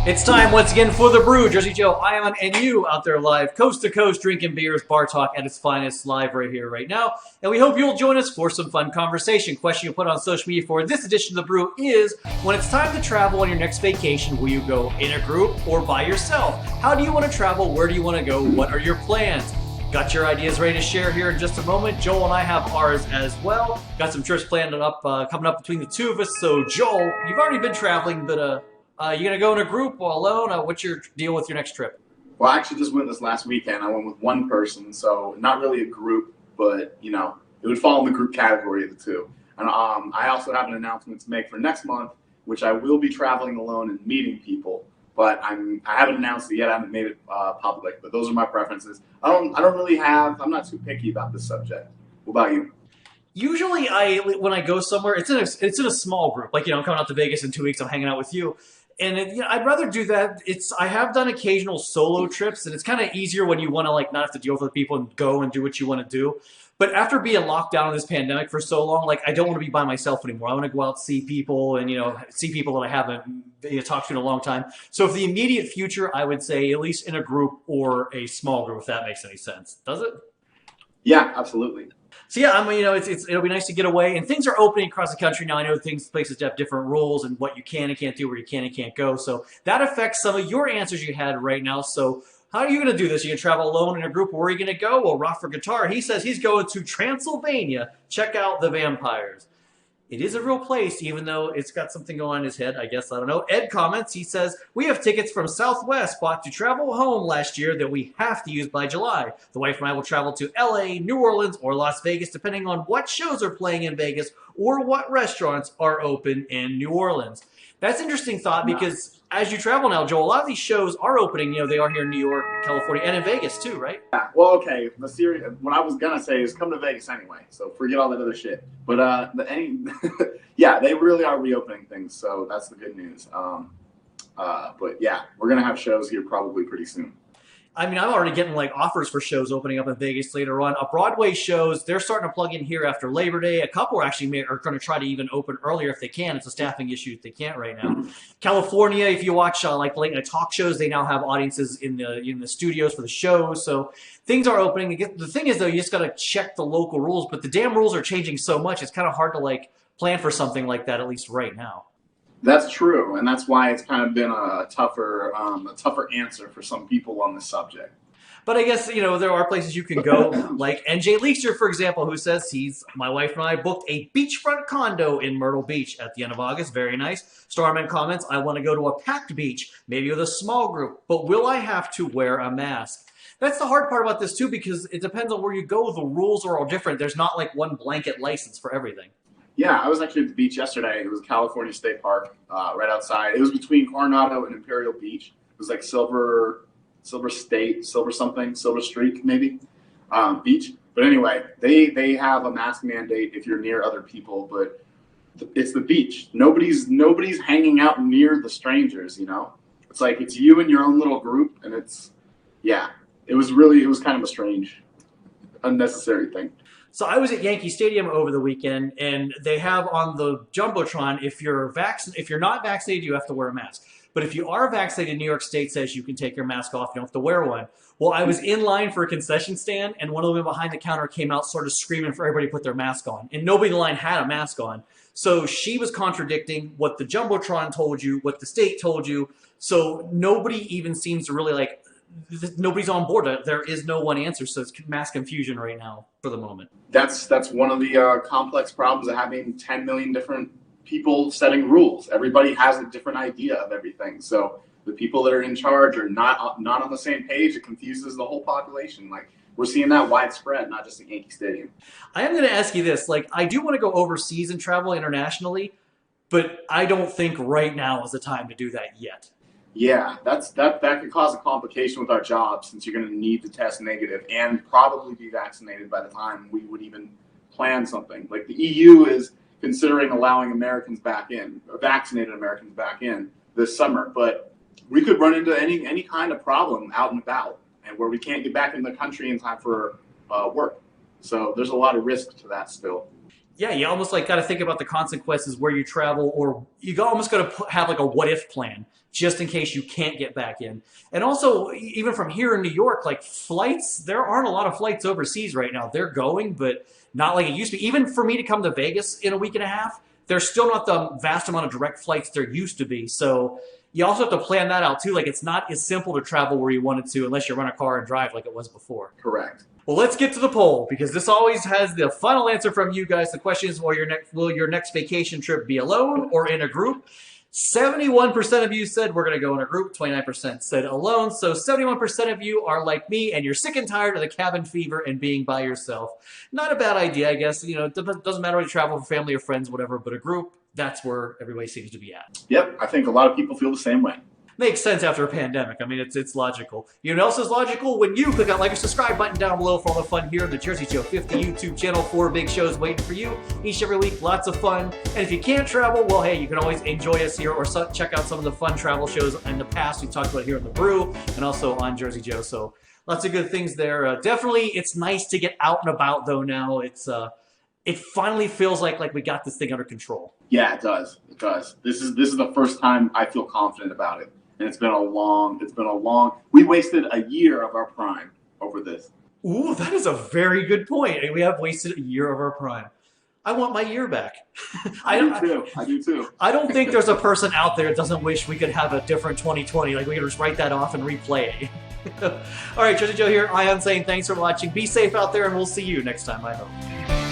It's time once again for the Brew. Jersey Joe, Ion, and you out there live, coast to coast, drinking beers, bar talk at its finest, live right here, right now. And we hope you'll join us for some fun conversation. Question you put on social media for this edition of the Brew is: when it's time to travel on your next vacation, will you go in a group or by yourself? How do you want to travel? Where do you want to go? What are your plans? Got your ideas ready to share here in just a moment. Joel and I have ours as well. Got some trips planned up coming up between the two of us. So, Joel, you've already been traveling, but you gonna go in a group or alone? What's your deal with your next trip? Well, I actually just went this last weekend. I went with one person, so not really a group, but it would fall in the group category of the two. And I also have an announcement to make for next month, which I will be traveling alone and meeting people. But I haven't announced it yet. I haven't made it public. But those are my preferences. I'm not too picky about this subject. What about you? Usually, when I go somewhere, it's in a small group. Like, I'm coming out to Vegas in 2 weeks. I'm hanging out with you. And I'd rather do that. I have done occasional solo trips, and it's kind of easier when you want to not have to deal with other people and go and do what you want to do. But after being locked down in this pandemic for so long, I don't want to be by myself anymore. I want to go out, see people, and see people that I haven't talked to in a long time. So, for the immediate future, I would say at least in a group or a small group, if that makes any sense. Does it? Yeah, absolutely. So yeah, it'll be nice to get away, and things are opening across the country now. I know places have different rules and what you can and can't do, where you can and can't go. So that affects some of your answers you had right now. So how are you going to do this? Are you going to travel alone in a group, or where are you going to go? Well, Rock for Guitar, he says he's going to Transylvania. Check out the vampires. It is a real place, even though it's got something going on in his head, I guess. I don't know. Ed comments. He says, we have tickets from Southwest bought to travel home last year that we have to use by July. The wife and I will travel to LA, New Orleans, or Las Vegas, depending on what shows are playing in Vegas or what restaurants are open in New Orleans. That's an interesting thought, because as you travel now, Joel, a lot of these shows are opening. They are here in New York, California, and in Vegas too, right? Yeah. Well, okay. What I was gonna say is come to Vegas anyway. So forget all that other shit. But yeah, they really are reopening things. So that's the good news. But yeah, we're gonna have shows here probably pretty soon. I'm already getting offers for shows opening up in Vegas later on. Broadway shows, they're starting to plug in here after Labor Day. A couple are going to try to even open earlier if they can. It's a staffing issue if they can't right now. California, if you watch late night talk shows, they now have audiences in the studios for the shows. So things are opening. The thing is, though, you just got to check the local rules. But the damn rules are changing so much, it's kind of hard to plan for something like that, at least right now. That's true, and that's why it's kind of been a tougher answer for some people on this subject. But I guess, there are places you can go, like NJ Leekster, for example, who says my wife and I booked a beachfront condo in Myrtle Beach at the end of August. Very nice. Starman comments, I want to go to a packed beach, maybe with a small group, but will I have to wear a mask? That's the hard part about this, too, because it depends on where you go. The rules are all different. There's not one blanket license for everything. Yeah, I was actually at the beach yesterday. It was California State Park, right outside. It was between Coronado and Imperial Beach. It was Silver Streak, maybe, beach. But anyway, they have a mask mandate if you're near other people, but it's the beach. Nobody's hanging out near the strangers, It's it's you and your own little group, and it was kind of a strange, unnecessary thing. So I was at Yankee Stadium over the weekend, and they have on the Jumbotron, if you're not vaccinated, you have to wear a mask. But if you are vaccinated, New York State says you can take your mask off. You don't have to wear one. Well, I was in line for a concession stand, and one of the women behind the counter came out sort of screaming for everybody to put their mask on. And nobody in the line had a mask on. So she was contradicting what the Jumbotron told you, what the state told you. So nobody even seems to really nobody's on board. There is no one answer, so it's mass confusion right now for the moment. That's one of the complex problems of having 10 million different people setting rules. Everybody has a different idea of everything. So the people that are in charge are not on the same page. It confuses the whole population. We're seeing that widespread, not just at Yankee Stadium. I am going to ask you this. I do want to go overseas and travel internationally, but I don't think right now is the time to do that yet. Yeah, that could cause a complication with our jobs, since you're going to need to test negative and probably be vaccinated by the time we would even plan something. The EU is considering allowing Americans back in, vaccinated Americans back in this summer, but we could run into any kind of problem out and about, and where we can't get back in the country in time for work. So there's a lot of risk to that still. Yeah, you almost like got to think about the consequences where you travel, or almost got to have like a what if plan just in case you can't get back in. And also, even from here in New York, like flights, there aren't a lot of flights overseas right now. They're going, but not like it used to be. Even for me to come to Vegas in a week and a half, there's still not the vast amount of direct flights there used to be. So you also have to plan that out too. Like it's not as simple to travel where you wanted to unless you rent a car and drive like it was before. Correct. Well, let's get to the poll because this always has the final answer from you guys. The question is, will your next vacation trip be alone or in a group? 71% of you said we're going to go in a group. 29% said alone. So 71% of you are like me and you're sick and tired of the cabin fever and being by yourself. Not a bad idea, I guess. You know, it doesn't matter whether you travel with family or friends, whatever, but a group, that's where everybody seems to be at. Yep, I think a lot of people feel the same way. Makes sense after a pandemic. I mean, it's logical. You know what else is logical? When you click on like or subscribe button down below for all the fun here on the Jersey Joe 50 YouTube channel. 4 big shows waiting for you each every week. Lots of fun. And if you can't travel, well, hey, you can always enjoy us here or check out some of the fun travel shows in the past we talked about here on the Brew and also on Jersey Joe. So lots of good things there. Definitely, it's nice to get out and about though now. It finally feels like we got this thing under control. Yeah, it does. It does. This is the first time I feel confident about it. And it's been a long, we wasted a year of our prime over this. Ooh, that is a very good point. We have wasted a year of our prime. I want my year back. I do too. I don't think there's a person out there that doesn't wish we could have a different 2020. Like we could just write that off and replay it. All right, Jersey Joe here. I am saying thanks for watching. Be safe out there and we'll see you next time, I hope.